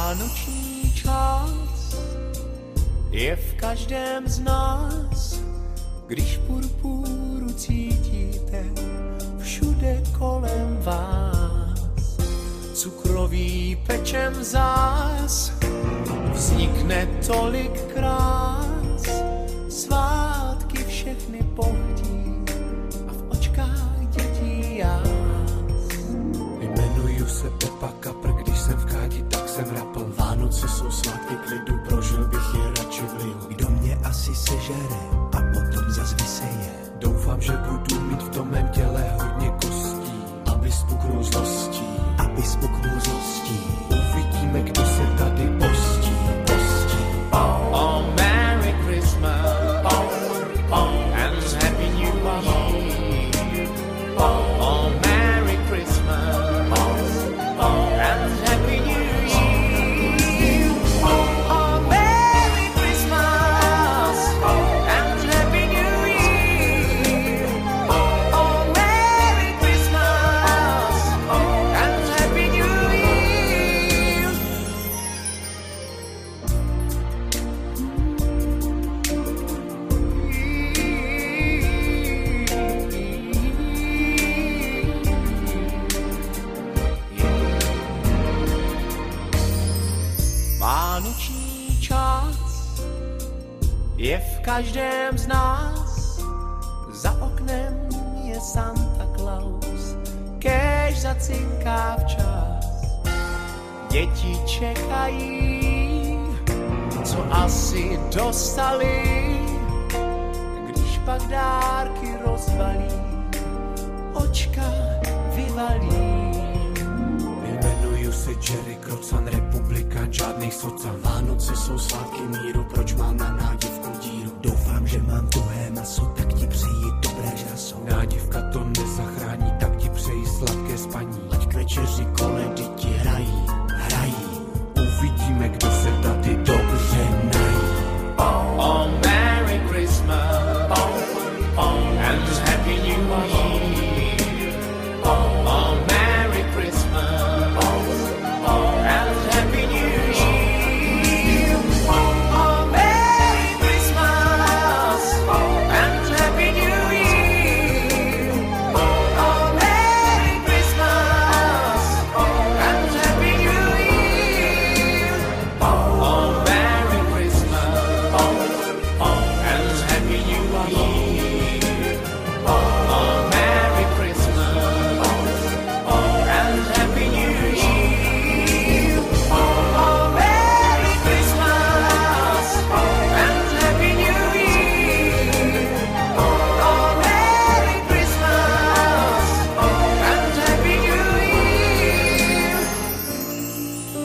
Vánoční čas je v každém z nás, když purpúru cítíte všude kolem vás. Cukrový pečem zás vznikne tolik krás, svátky všechny pohdí a v očkách dětí jás. Jmenuju se Pepa Kapr, když jsem v kádi, tak jsem rapl. Vánoce jsou svátky klidu, prožil bych je radši v lihu. Kdo mě asi sežere a potom zas vyseje. Doufám, že budu mít v tom mém těle hodně kostí, aby spuknul zlostí. Uvidíme, kdo se tady postí. Oh, Merry Christmas and Happy New Year. Oh, Merry Christmas and Happy New Year. Oh, Merry Christmas and Happy New Year. Oh, Merry Christmas and Happy New Year. Vánoční čas je v každém z nás, za oknem je Santa Claus, kéž zacinká včas. Děti čekají, co asi dostali, když pak dárky rozbalí, očka vyvalí. Jmenuju se Jerry Krocan, republikán, žádnej socan. Vánoce jsou svátky míru, proč mám na nádivku díru? Doufám, že mám tuhé maso, tak ti přeji dobré žaso. Nádivka to nezachrání, tak ti přeji sladké spaní. Ať k večeři koledy ti hrají. Uvidíme, kdo se tady dobře nají. Oh, Merry Christmas and Happy New Year. Oh, Merry Christmas and Happy New Year. Oh, Merry Christmas and Happy New Year. Oh, Merry Christmas and Happy New Year. Oh, Merry Christmas and Happy New Year. Oh, Merry Christmas and Happy New Year. Oh, Merry Christmas and Happy New Year. Oh, Merry Christmas and Happy New Year.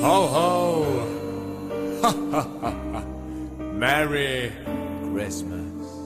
Ho, ho! Merry Christmas.